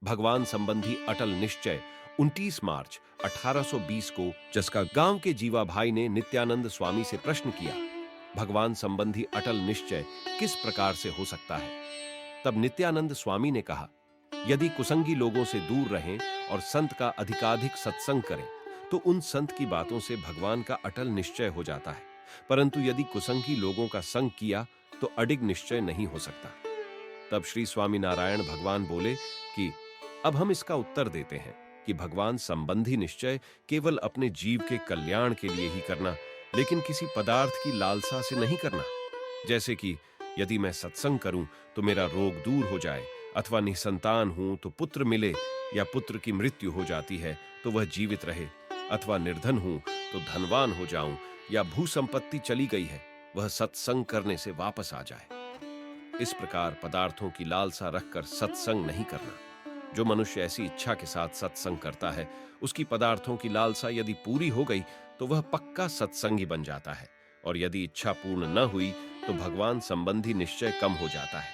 भगवान संबंधी अटल निश्चय 29 मार्च 1820 को जिसका गांव के जीवा भाई ने नित्यानंद स्वामी से प्रश्न किया, भगवान संबंधी अटल निश्चय किस प्रकार से हो सकता है? तब नित्यानंद स्वामी ने कहा, यदि कुसंगी लोगों से दूर रहें और संत का अधिकाधिक सत्संग करें तो उन संत की बातों से भगवान का अटल निश्चय हो जाता है, परंतु यदि कुसंगी लोगों का संग किया तो अडिग निश्चय नहीं हो सकता। तब श्री स्वामीनारायण भगवान बोले कि अब हम इसका उत्तर देते हैं कि भगवान संबंधी निश्चय केवल अपने जीव के कल्याण के लिए ही करना, लेकिन किसी पदार्थ की लालसा से नहीं करना। जैसे कि यदि मैं सत्संग करूं तो मेरा रोग दूर हो जाए, अथवा निसंतान हूं तो पुत्र मिले, या पुत्र की मृत्यु हो जाती है तो वह जीवित रहे, अथवा निर्धन हूं तो धनवान हो जाऊं, या भू संपत्ति चली गई है वह सत्संग करने से वापस आ जाए। इस प्रकार पदार्थों की लालसा रखकर सत्संग नहीं करना। जो मनुष्य ऐसी इच्छा के साथ सत्संग करता है, उसकी पदार्थों की लालसा यदि पूरी हो गई तो वह पक्का सत्संगी बन जाता है, और यदि इच्छा पूर्ण न हुई तो भगवान संबंधी निश्चय कम हो जाता है।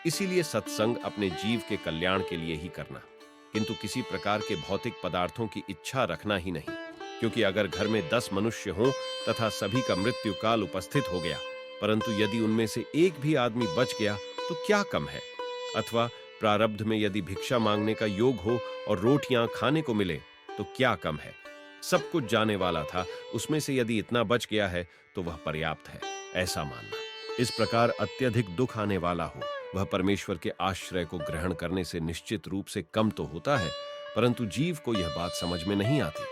इसीलिए सत्संग अपने जीव के कल्याण के लिए ही करना, किंतु किसी प्रकार के भौतिक पदार्थों की इच्छा रखना ही नहीं। क्योंकि अगर घर में 10 मनुष्य हों तथा सभी का मृत्यु काल उपस्थित हो गया, परंतु यदि उनमें से एक भी आदमी बच गया तो क्या कम है? अथवा प्रारब्ध में यदि भिक्षा मांगने का योग हो और रोटियां खाने को मिले तो क्या कम है? सब कुछ जाने वाला था, उसमें से यदि इतना बच गया है तो वह पर्याप्त है, ऐसा मानना। इस प्रकार अत्यधिक दुख आने वाला हो, वह परमेश्वर के आश्रय को ग्रहण करने से निश्चित रूप से कम तो होता है, परंतु जीव को यह बात समझ में नहीं आती।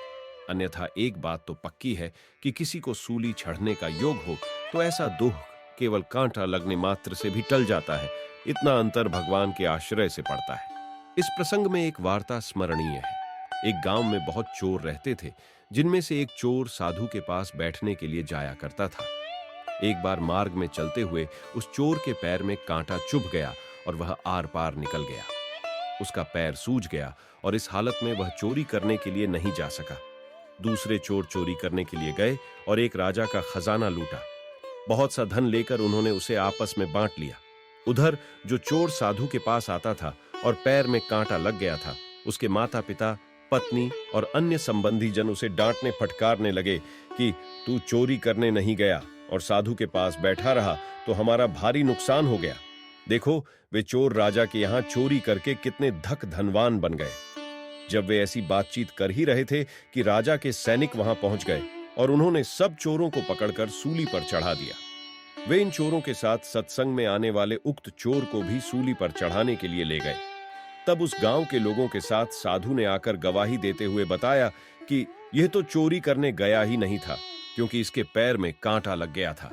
अन्यथा एक बात तो पक्की है कि किसी को सूली चढ़ने का योग हो तो ऐसा दुख केवल कांटा लगने मात्र से भी टल जाता है। इतना अंतर भगवान के आश्रय से पड़ता है। इस प्रसंग में एक वार्ता स्मरणीय है। एक गांव में बहुत चोर रहते थे, जिनमें से एक चोर साधु के पास बैठने के लिए जाया करता था। एक बार मार्ग में चलते हुए उस चोर के पैर में कांटा चुभ गया और वह आर पार निकल गया। उसका पैर सूज गया और इस हालत में वह चोरी करने के लिए नहीं जा सका। दूसरे चोर चोरी करने के लिए गए और एक राजा का खजाना लूटा। बहुत सा धन लेकर उन्होंने उसे आपस में बांट लिया। उधर जो चोर साधु के पास आता था और पैर में कांटा लग गया था, उसके माता पिता, पत्नी और अन्य संबंधी जन उसे डांटने फटकारने लगे कि तू चोरी करने नहीं गया और साधु के पास बैठा रहा तो हमारा भारी नुकसान हो गया। देखो, वे चोर राजा के यहां चोरी करके कितने धक धनवान बन गए। जब वे ऐसी बातचीत कर ही रहे थे कि राजा के सैनिक वहां पहुंच गए और उन्होंने सब चोरों को पकड़कर सूली पर चढ़ा दिया। वे इन चोरों के साथ सत्संग में आने वाले उक्त चोर को भी सूली पर चढ़ाने के लिए ले गए। तब उस गांव के लोगों के साथ साधु ने आकर गवाही देते हुए बताया कि यह तो चोरी करने गया ही नहीं था, क्योंकि इसके पैर में कांटा लग गया था।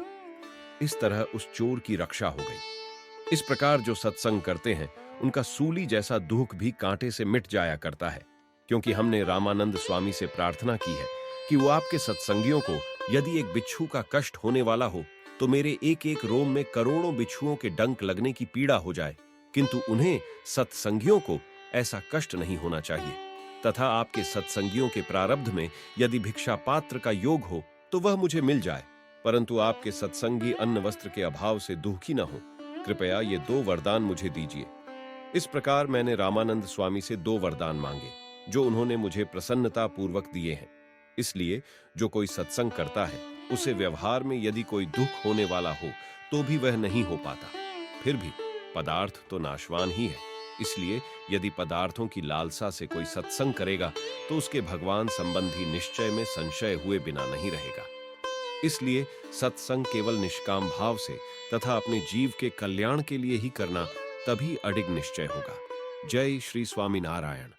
इस तरह उस चोर की रक्षा हो गई। इस प्रकार जो सत्संग करते हैं, उनका सूली जैसा दुख भी कांटे से मिट जाया करता है। क्योंकि हमने रामानंद स्वामी से प्रार्थना की है कि वो आपके सत्संगियों को यदि एक बिच्छू का कष्ट होने वाला हो तो मेरे एक एक रोम में करोड़ों बिच्छुओं के डंक लगने की पीड़ा हो जाए, किंतु उन्हें सत्संगियों को ऐसा कष्ट नहीं होना चाहिए। तथा आपके सत्संगियों के प्रारब्ध में यदि भिक्षा पात्र का योग हो तो वह मुझे मिल जाए, परंतु आपके सत्संगी अन्न वस्त्र के अभाव से दुखी न हो। कृपया ये 2 वरदान मुझे दीजिए। इस प्रकार मैंने रामानंद स्वामी से 2 वरदान मांगे, जो उन्होंने मुझे प्रसन्नता पूर्वक दिए हैं। इसलिए जो कोई सत्संग करता है, उसे व्यवहार में यदि कोई दुख होने वाला हो तो भी वह नहीं हो पाता। फिर भी पदार्थ तो नाशवान ही है, इसलिए यदि पदार्थों की लालसा से कोई सत्संग करेगा तो उसके भगवान संबंधी निश्चय में संशय हुए बिना नहीं रहेगा। इसलिए सत्संग केवल निष्काम भाव से तथा अपने जीव के कल्याण के लिए ही करना, तभी अडिग निश्चय होगा। जय श्री स्वामीनारायण।